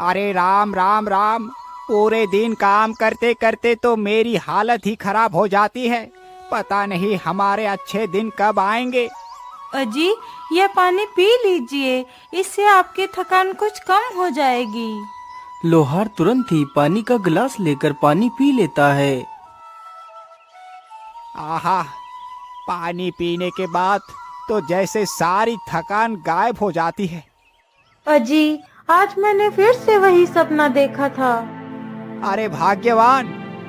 अरे राम राम राम। पूरे दिन काम करते करते तो मेरी हालत ही खराब हो जाती है। पता नहीं हमारे अच्छे दिन कब आएंगे। अजी, यह पानी पी लीजिए, इससे आपकी थकान कुछ कम हो जाएगी। लोहार तुरंत ही पानी का गिलास लेकर पानी पी लेता है। आहा, पानी पीने के बाद तो जैसे सारी थकान गायब हो जाती है। अजी, आज मैंने फिर से वही सपना देखा था। अरे भाग्यवान,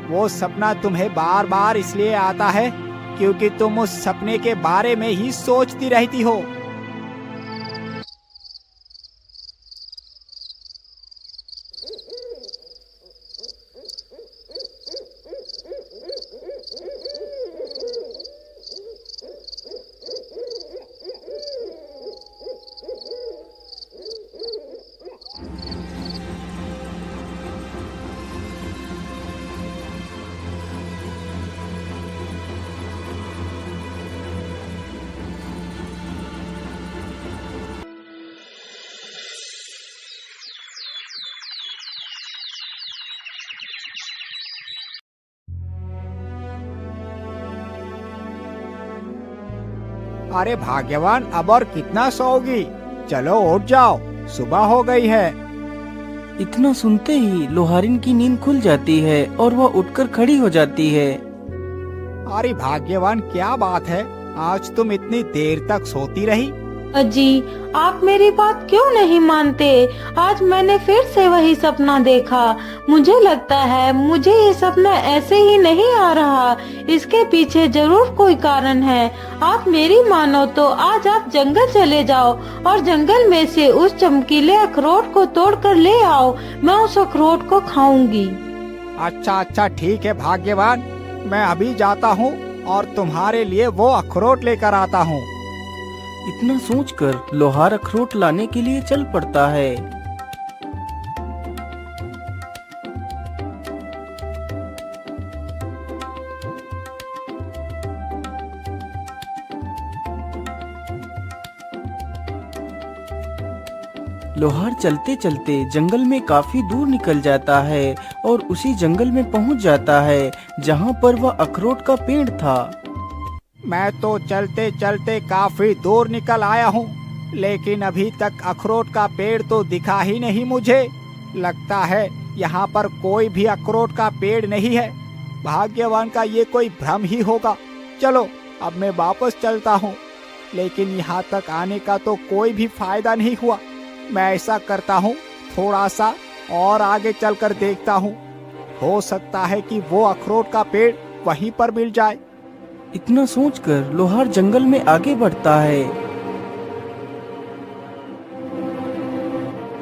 वो सपना तुम्हें बार बार इसलिए आता है क्योंकि तुम उस सपने के बारे में ही सोचती रहती हो। अरे भाग्यवान, अब और कितना सोओगी? चलो उठ जाओ, सुबह हो गई है। इतना सुनते ही लोहारिन की नींद खुल जाती है और वह उठकर खड़ी हो जाती है। अरे भाग्यवान, क्या बात है, आज तुम इतनी देर तक सोती रही? अजी, आप मेरी बात क्यों नहीं मानते? आज मैंने फिर से वही सपना देखा। मुझे लगता है मुझे ये सपना ऐसे ही नहीं आ रहा, इसके पीछे जरूर कोई कारण है। आप मेरी मानो तो आज आप जंगल चले जाओ और जंगल में से उस चमकीले अखरोट को तोड़ कर ले आओ। मैं उस अखरोट को खाऊंगी। अच्छा अच्छा, ठीक है भाग्यवान, मैं अभी जाता हूँ और तुम्हारे लिए वो अखरोट लेकर आता हूँ। इतना सोचकर लोहार अखरोट लाने के लिए चल पड़ता है। लोहार चलते चलते जंगल में काफी दूर निकल जाता है और उसी जंगल में पहुंच जाता है जहां पर वह अखरोट का पेड़ था। मैं तो चलते चलते काफी दूर निकल आया हूँ, लेकिन अभी तक अखरोट का पेड़ तो दिखा ही नहीं मुझे। लगता है यहाँ पर कोई भी अखरोट का पेड़ नहीं है। भाग्यवान का ये कोई भ्रम ही होगा। चलो अब मैं वापस चलता हूँ, लेकिन यहाँ तक आने का तो कोई भी फायदा नहीं हुआ। मैं ऐसा करता हूँ, थोड़ा सा और आगे चलकर देखता हूँ, हो सकता है कि वो अखरोट का पेड़ वहीं पर मिल जाए। इतना सोचकर लोहार जंगल में आगे बढ़ता है।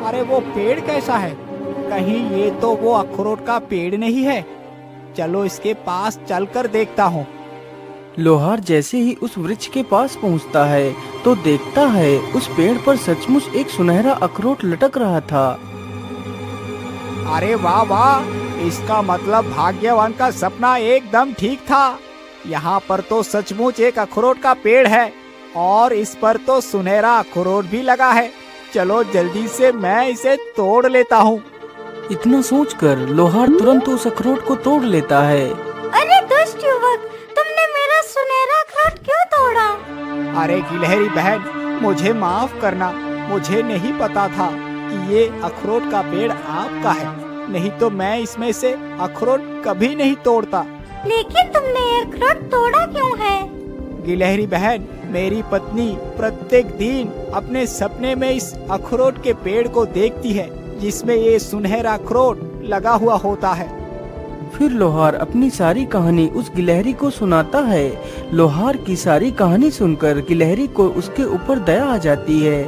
अरे वो पेड़ कैसा है? कहीं ये तो वो अखरोट का पेड़ नहीं है? चलो इसके पास चलकर देखता हूँ। लोहार जैसे ही उस वृक्ष के पास पहुंचता है तो देखता है उस पेड़ पर सचमुच एक सुनहरा अखरोट लटक रहा था। अरे वाह वाह, इसका मतलब भाग्यवान का सपना एकदम ठीक था। यहाँ पर तो सचमुच एक अखरोट का पेड़ है और इस पर तो सुनहरा अखरोट भी लगा है। चलो जल्दी से मैं इसे तोड़ लेता हूँ। इतना सोचकर लोहार तुरंत उस अखरोट को तोड़ लेता है। अरे दुष्ट युवक, तुमने मेरा सुनहरा अखरोट क्यों तोड़ा? अरे गिलहरी बहन, मुझे माफ करना, मुझे नहीं पता था कि ये अखरोट का पेड़ आपका है, नहीं तो मैं इसमें से अखरोट कभी नहीं तोड़ता। लेकिन तुमने ये अखरोट तोड़ा क्यों है? गिलहरी बहन, मेरी पत्नी प्रत्येक दिन अपने सपने में इस अखरोट के पेड़ को देखती है जिसमें ये सुनहरा अखरोट लगा हुआ होता है। फिर लोहार अपनी सारी कहानी उस गिलहरी को सुनाता है। लोहार की सारी कहानी सुनकर गिलहरी को उसके ऊपर दया आ जाती है।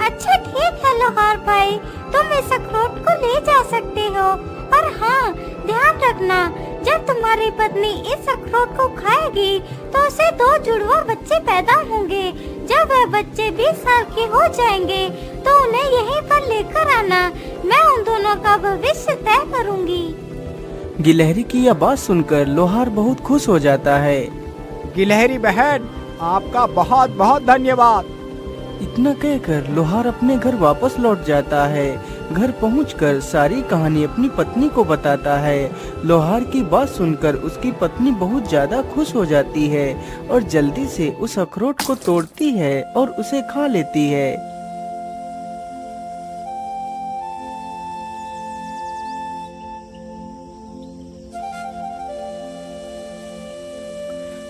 अच्छा ठीक है लोहार भाई, तुम इस अखरोट को ले जा सकते हो। और हाँ, ध्यान रखना, जब तुम्हारी पत्नी इस अखरोट को खाएगी तो उसे 2 जुड़वा बच्चे पैदा होंगे। जब वह बच्चे 20 साल के हो जाएंगे तो उन्हें यहीं पर लेकर आना। मैं उन दोनों का भविष्य तय करूँगी। गिलहरी की यह बात सुनकर लोहार बहुत खुश हो जाता है। गिलहरी बहन, आपका बहुत बहुत धन्यवाद। इतना कहकर लोहार अपने घर वापस लौट जाता है। घर पहुंचकर सारी कहानी अपनी पत्नी को बताता है। लोहार की बात सुनकर उसकी पत्नी बहुत ज्यादा खुश हो जाती है और जल्दी से उस अखरोट को तोड़ती है और उसे खा लेती है।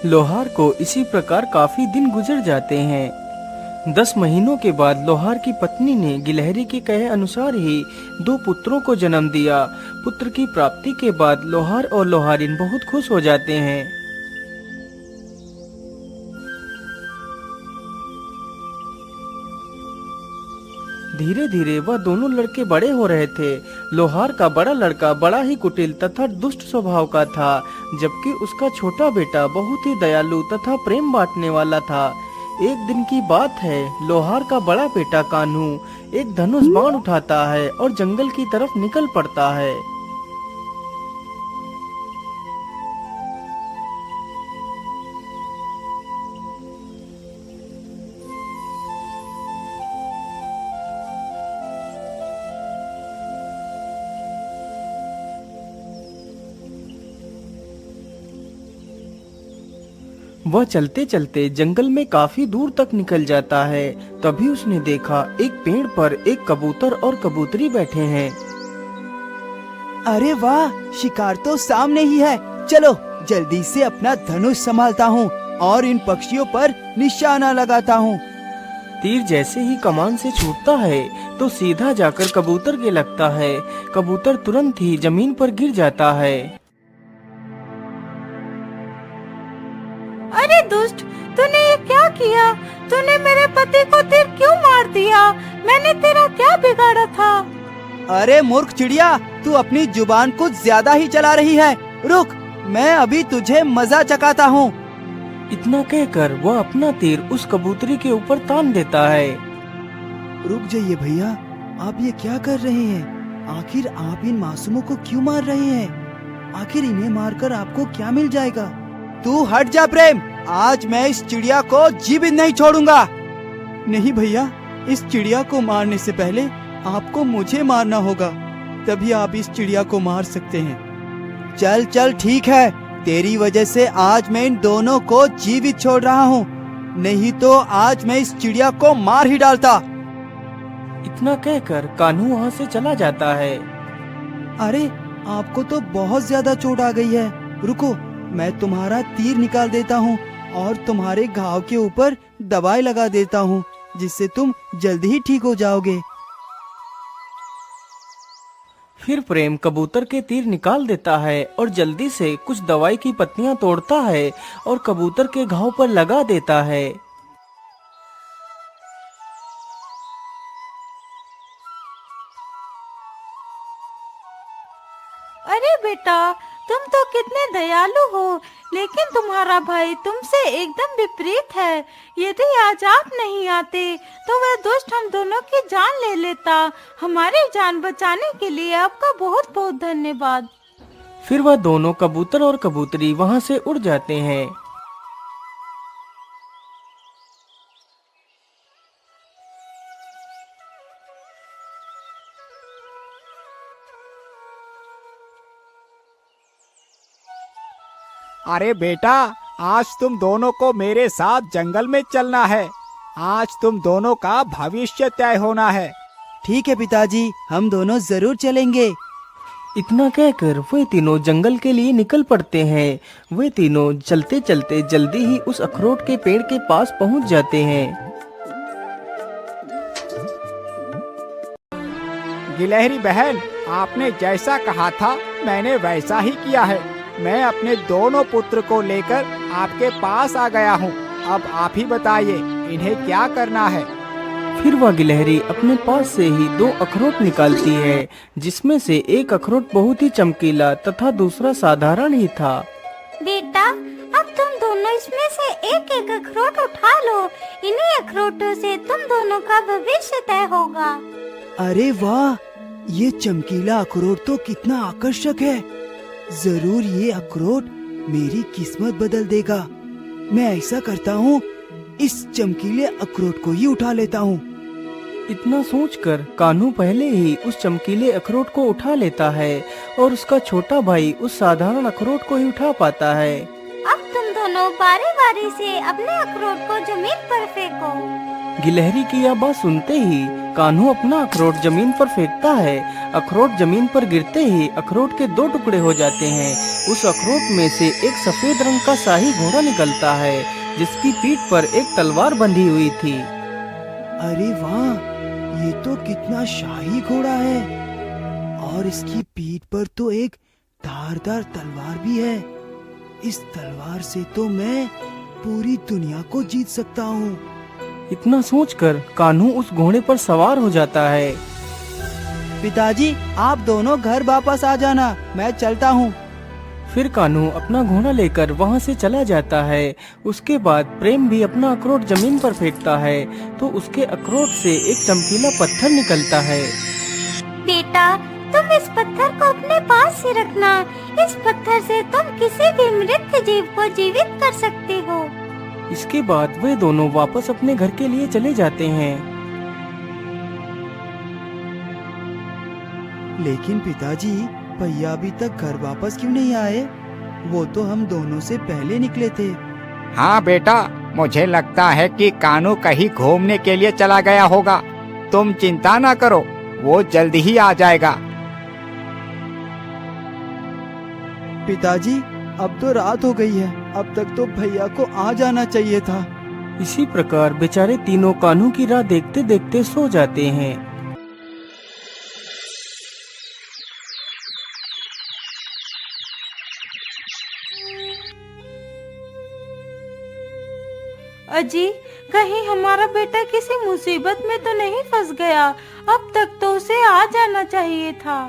लोहार को इसी प्रकार काफी दिन गुजर जाते हैं। 10 महीनों के बाद लोहार की पत्नी ने गिलहरी के कहे अनुसार ही 2 पुत्रों को जन्म दिया। पुत्र की प्राप्ति के बाद लोहार और लोहारिन बहुत खुश हो जाते हैं। धीरे धीरे वह दोनों लड़के बड़े हो रहे थे। लोहार का बड़ा लड़का बड़ा ही कुटिल तथा दुष्ट स्वभाव का था, जबकि उसका छोटा बेटा बहुत ही दयालु तथा प्रेम बांटने वाला था। एक दिन की बात है, लोहार का बड़ा बेटा कान्हू एक धनुष बाण उठाता है और जंगल की तरफ निकल पड़ता है। वह चलते चलते जंगल में काफी दूर तक निकल जाता है। तभी उसने देखा एक पेड़ पर एक कबूतर और कबूतरी बैठे हैं। अरे वाह, शिकार तो सामने ही है। चलो जल्दी से अपना धनुष संभालता हूँ और इन पक्षियों पर निशाना लगाता हूँ। तीर जैसे ही कमान से छूटता है तो सीधा जाकर कबूतर के लगता है। कबूतर तुरंत ही जमीन पर गिर जाता है। अरे दुष्ट, तूने ये क्या किया? तूने मेरे पति को तीर क्यों मार दिया? मैंने तेरा क्या बिगाड़ा था? अरे मूर्ख चिड़िया, तू अपनी जुबान कुछ ज्यादा ही चला रही है। रुक, मैं अभी तुझे मजा चखाता हूँ। इतना कहकर वह अपना तीर उस कबूतरी के ऊपर तान देता है। रुक जाइए भैया, आप ये क्या कर रहे हैं? आखिर आप इन मासूमों को क्यों मार रहे हैं? आखिर इन्हें मारकर आपको क्या मिल जाएगा? तू हट जा प्रेम, आज मैं इस चिड़िया को जीवित नहीं छोड़ूंगा। नहीं भैया, इस चिड़िया को मारने से पहले आपको मुझे मारना होगा, तभी आप इस चिड़िया को मार सकते हैं। चल चल ठीक है, तेरी वजह से आज मैं इन दोनों को जीवित छोड़ रहा हूँ, नहीं तो आज मैं इस चिड़िया को मार ही डालता। इतना कहकर कान्हू वहाँ से चला जाता है। अरे आपको तो बहुत ज्यादा चोट आ गई है। रुको, मैं तुम्हारा तीर निकाल देता हूँ और तुम्हारे घाव के ऊपर दवाई लगा देता हूँ, जिससे तुम जल्दी ही ठीक हो जाओगे। फिर प्रेम कबूतर के तीर निकाल देता है और जल्दी से कुछ दवाई की पत्तियां तोड़ता है और कबूतर के घाव पर लगा देता है। अरे बेटा, तुम तो कितने दयालु हो, लेकिन तुम्हारा भाई तुमसे एकदम विपरीत है। यदि आज आप नहीं आते तो वह दुष्ट हम दोनों की जान ले लेता। हमारी जान बचाने के लिए आपका बहुत बहुत धन्यवाद। फिर वह दोनों कबूतर और कबूतरी वहाँ से उड़ जाते हैं। अरे बेटा, आज तुम दोनों को मेरे साथ जंगल में चलना है। आज तुम दोनों का भविष्य तय होना है। ठीक है पिताजी, हम दोनों जरूर चलेंगे। इतना कहकर वे तीनों जंगल के लिए निकल पड़ते हैं। वे तीनों चलते चलते जल्दी ही उस अखरोट के पेड़ के पास पहुंच जाते हैं। गिलहरी बहन, आपने जैसा कहा था मैंने वैसा ही किया है। मैं अपने दोनों पुत्र को लेकर आपके पास आ गया हूँ। अब आप ही बताइए इन्हें क्या करना है। फिर वह गिलहरी अपने पास से ही 2 अखरोट निकालती है, जिसमें से एक अखरोट बहुत ही चमकीला तथा दूसरा साधारण ही था। बेटा, अब तुम दोनों इसमें से एक एक अखरोट उठा लो। इन्हीं अखरोटों से तुम दोनों का भविष्य तय होगा। अरे वाह, ये चमकीला अखरोट तो कितना आकर्षक है। जरूर ये अखरोट मेरी किस्मत बदल देगा। मैं ऐसा करता हूँ, इस चमकीले अखरोट को ही उठा लेता हूँ। इतना सोचकर कान्हू पहले ही उस चमकीले अखरोट को उठा लेता है और उसका छोटा भाई उस साधारण अखरोट को ही उठा पाता है। अब तुम दोनों बारी बारी से अपने अखरोट को जमीन पर फेंको। गिलहरी की यह बात सुनते ही कान्हू अपना अखरोट जमीन पर फेंकता है। अखरोट जमीन पर गिरते ही अखरोट के 2 टुकड़े हो जाते हैं। उस अखरोट में से एक सफेद रंग का शाही घोड़ा निकलता है, जिसकी पीठ पर एक तलवार बंधी हुई थी। अरे वाह, ये तो कितना शाही घोड़ा है और इसकी पीठ पर तो एक धारदार तलवार भी है। इस तलवार से तो मैं पूरी दुनिया को जीत सकता हूँ। इतना सोचकर कान्हू उस घोड़े पर सवार हो जाता है। पिताजी, आप दोनों घर वापस आ जाना, मैं चलता हूँ। फिर कान्हू अपना घोड़ा लेकर वहाँ से चला जाता है। उसके बाद प्रेम भी अपना अखरोट जमीन पर फेंकता है तो उसके अखरोट से एक चमकीला पत्थर निकलता है। बेटा, तुम इस पत्थर को अपने पास ही रखना। इस पत्थर से तुम किसी भी मृत जीव को जीवित कर सकते हो। इसके बाद वे दोनों वापस अपने घर के लिए चले जाते हैं। लेकिन पिताजी, भैया अभी तक घर वापस क्यों नहीं आए? वो तो हम दोनों से पहले निकले थे। हाँ बेटा, मुझे लगता है कि कान्हू कहीं घूमने के लिए चला गया होगा। तुम चिंता ना करो, वो जल्दी ही आ जाएगा। पिताजी, अब तो रात हो गई है, अब तक तो भैया को आ जाना चाहिए था। इसी प्रकार बेचारे तीनों कान्हू की राह देखते देखते सो जाते हैं। अजी, कहीं हमारा बेटा किसी मुसीबत में तो नहीं फंस गया? अब तक तो उसे आ जाना चाहिए था।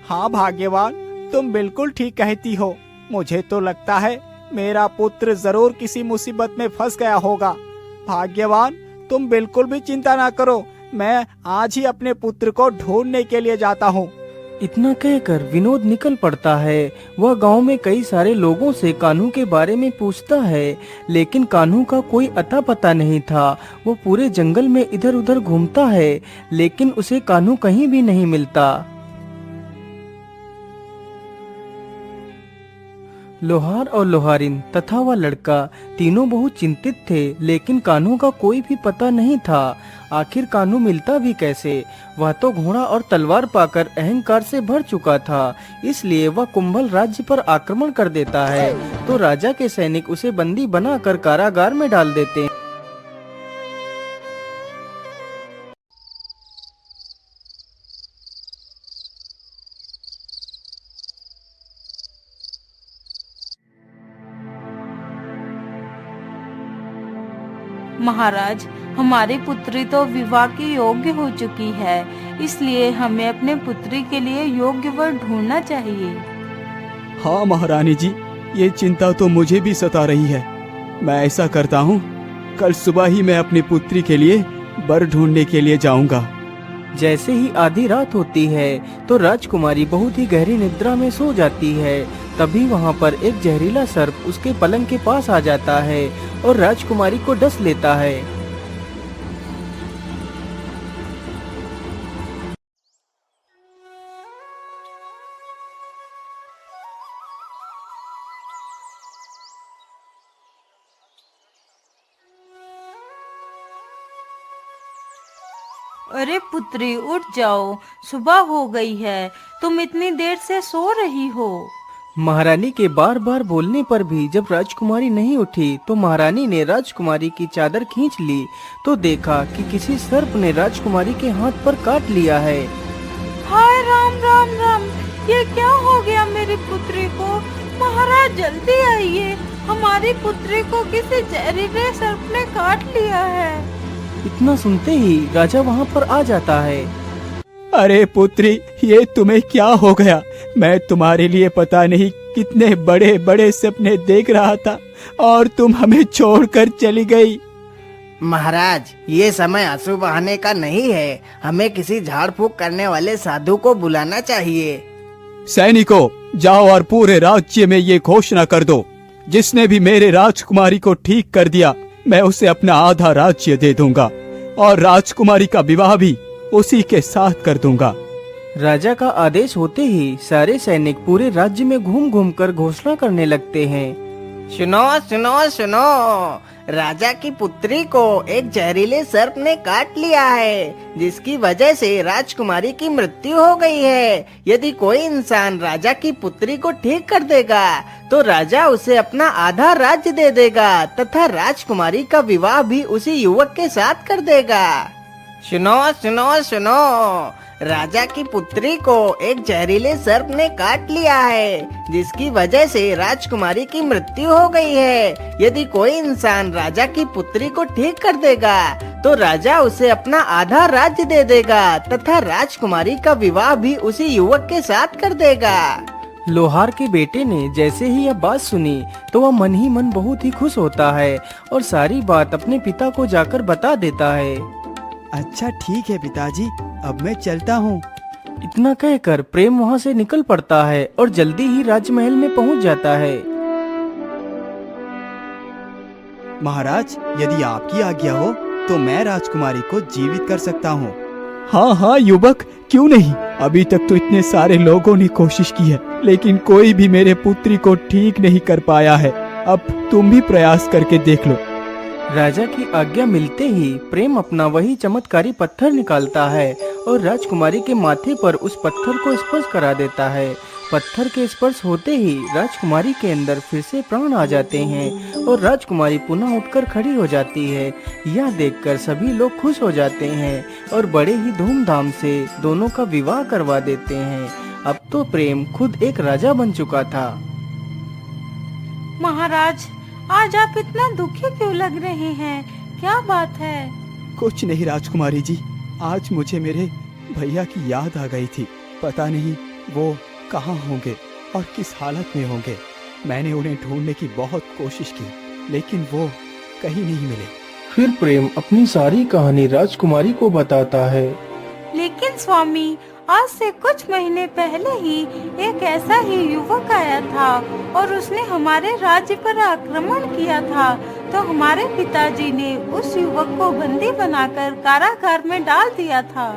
हाँ भाग्यवान, तुम बिल्कुल ठीक कहती हो। मुझे तो लगता है मेरा पुत्र जरूर किसी मुसीबत में फंस गया होगा। भाग्यवान, तुम बिल्कुल भी चिंता ना करो, मैं आज ही अपने पुत्र को ढूंढने के लिए जाता हूँ। इतना कहकर विनोद निकल पड़ता है। वह गांव में कई सारे लोगों से कान्हू के बारे में पूछता है, लेकिन कान्हू का कोई अता पता नहीं था। वो पूरे जंगल में इधर उधर घूमता है, लेकिन उसे कान्हू कहीं भी नहीं मिलता। लोहार और लोहारिन तथा वह लड़का तीनों बहुत चिंतित थे, लेकिन कान्हू का कोई भी पता नहीं था। आखिर कान्हू मिलता भी कैसे? वह तो घोड़ा और तलवार पाकर अहंकार से भर चुका था, इसलिए वह कुंभल राज्य पर आक्रमण कर देता है। तो राजा के सैनिक उसे बंदी बनाकर कारागार में डाल देते हैं। महाराज, हमारी पुत्री तो विवाह की योग्य हो चुकी है, इसलिए हमें अपने पुत्री के लिए योग्य वर ढूंढना चाहिए। हाँ महारानी जी, ये चिंता तो मुझे भी सता रही है। मैं ऐसा करता हूँ, कल सुबह ही मैं अपनी पुत्री के लिए वर ढूंढने के लिए जाऊंगा। जैसे ही आधी रात होती है तो राजकुमारी बहुत ही गहरी निद्रा में सो जाती है। तभी वहाँ पर एक जहरीला सर्प उसके पलंग के पास आ जाता है और राजकुमारी को डस लेता है। अरे पुत्री, उठ जाओ, सुबह हो गई है, तुम इतनी देर से सो रही हो। महारानी के बार बार बोलने पर भी जब राजकुमारी नहीं उठी तो महारानी ने राजकुमारी की चादर खींच ली तो देखा कि किसी सर्प ने राजकुमारी के हाथ पर काट लिया है। हाय राम राम राम, ये क्या हो गया मेरी पुत्री को? महाराज जल्दी आइए, हमारी पुत्री को किसी जहरीले सर्प ने काट लिया है। इतना सुनते ही राजा वहाँ पर आ जाता है। अरे पुत्री, ये तुम्हें क्या हो गया? मैं तुम्हारे लिए पता नहीं कितने बड़े बड़े सपने देख रहा था और तुम हमें छोड़कर चली गई। महाराज, ये समय आंसू बहाने का नहीं है, हमें किसी झाड़ फूक करने वाले साधु को बुलाना चाहिए। सैनिकों, जाओ और पूरे राज्य में ये घोषणा कर दो, जिसने भी मेरे राजकुमारी को ठीक कर दिया मैं उसे अपना आधा राज्य दे दूंगा। और राजकुमारी का विवाह भी उसी के साथ कर दूंगा। राजा का आदेश होते ही सारे सैनिक पूरे राज्य में घूम घूम कर घोषणा करने लगते हैं। सुनो सुनो सुनो, राजा की पुत्री को एक जहरीले सर्प ने काट लिया है, जिसकी वजह से राजकुमारी की मृत्यु हो गई है। यदि कोई इंसान राजा की पुत्री को ठीक कर देगा तो राजा उसे अपना आधा राज्य दे देगा तथा राजकुमारी का विवाह भी उसी युवक के साथ कर देगा। सुनो सुनो सुनो, राजा की पुत्री को एक जहरीले सर्प ने काट लिया है, जिसकी वजह से राजकुमारी की मृत्यु हो गई है। यदि कोई इंसान राजा की पुत्री को ठीक कर देगा तो राजा उसे अपना आधा राज्य दे देगा तथा राजकुमारी का विवाह भी उसी युवक के साथ कर देगा। लोहार के बेटे ने जैसे ही यह बात सुनी तो वह मन ही मन बहुत ही खुश होता है और सारी बात अपने पिता को जाकर बता देता है। अच्छा ठीक है पिताजी, अब मैं चलता हूँ। इतना कहकर प्रेम वहाँ से निकल पड़ता है और जल्दी ही राजमहल में पहुँच जाता है। महाराज, यदि आपकी आज्ञा हो तो मैं राजकुमारी को जीवित कर सकता हूँ। हाँ हाँ युवक, क्यों नहीं। अभी तक तो इतने सारे लोगों ने कोशिश की है, लेकिन कोई भी मेरे पुत्री को ठीक नहीं कर पाया है। अब तुम भी प्रयास करके देख लो। राजा की आज्ञा मिलते ही प्रेम अपना वही चमत्कारी पत्थर निकालता है और राजकुमारी के माथे पर उस पत्थर को स्पर्श करा देता है। पत्थर के स्पर्श होते ही राजकुमारी के अंदर फिर से प्राण आ जाते हैं और राजकुमारी पुनः उठकर खड़ी हो जाती है। यह देखकर सभी लोग खुश हो जाते हैं और बड़े ही धूमधाम से दोनों का विवाह करवा देते हैं। अब तो प्रेम खुद एक राजा बन चुका था। महाराज, आज आप इतना दुखी क्यों लग रहे हैं? क्या बात है? कुछ नहीं राजकुमारी जी, आज मुझे मेरे भैया की याद आ गई थी। पता नहीं वो कहाँ होंगे और किस हालत में होंगे। मैंने उन्हें ढूंढने की बहुत कोशिश की, लेकिन वो कहीं नहीं मिले। फिर प्रेम अपनी सारी कहानी राजकुमारी को बताता है। लेकिन स्वामी, आज से कुछ महीने पहले ही एक ऐसा ही युवक आया था और उसने हमारे राज्य पर आक्रमण किया था, तो हमारे पिताजी ने उस युवक को बंदी बनाकर कारागार में डाल दिया था।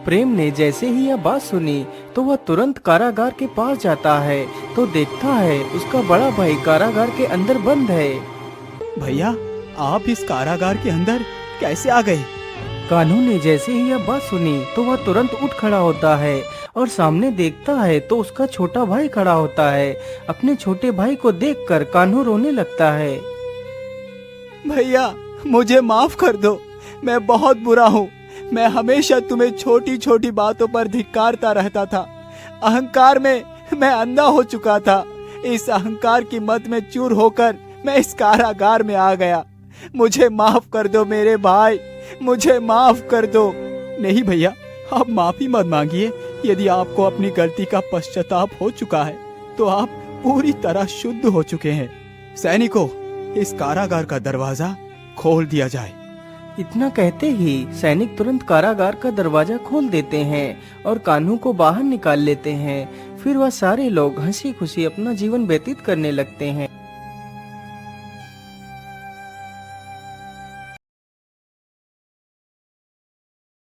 प्रेम ने जैसे ही यह बात सुनी तो वह तुरंत कारागार के पास जाता है तो देखता है उसका बड़ा भाई कारागार के अंदर बंद है। भैया, आप इस कारागार के अंदर कैसे आ गए? कान्हू ने जैसे ही यह बात सुनी तो वह तुरंत उठ खड़ा होता है और सामने देखता है तो उसका छोटा भाई खड़ा होता है। अपने छोटे भाई को देखकर कान्हू रोने लगता है। भैया, मुझे माफ कर दो, मैं बहुत बुरा हूँ। मैं हमेशा तुम्हें छोटी छोटी बातों पर धिक्कारता रहता था। अहंकार में मैं अंधा हो चुका था। इस अहंकार की मत में चूर होकर मैं इस कारागार में आ गया। मुझे माफ कर दो मेरे भाई, मुझे माफ कर दो। नहीं भैया, आप माफी मत मांगिए। यदि आपको अपनी गलती का पश्चाताप हो चुका है तो आप पूरी तरह शुद्ध हो चुके हैं। सैनिकों, इस कारागार का दरवाजा खोल दिया जाए। इतना कहते ही सैनिक तुरंत कारागार का दरवाजा खोल देते हैं और कान्हू को बाहर निकाल लेते हैं। फिर वह सारे लोग हंसी खुशी अपना जीवन व्यतीत करने लगते हैं।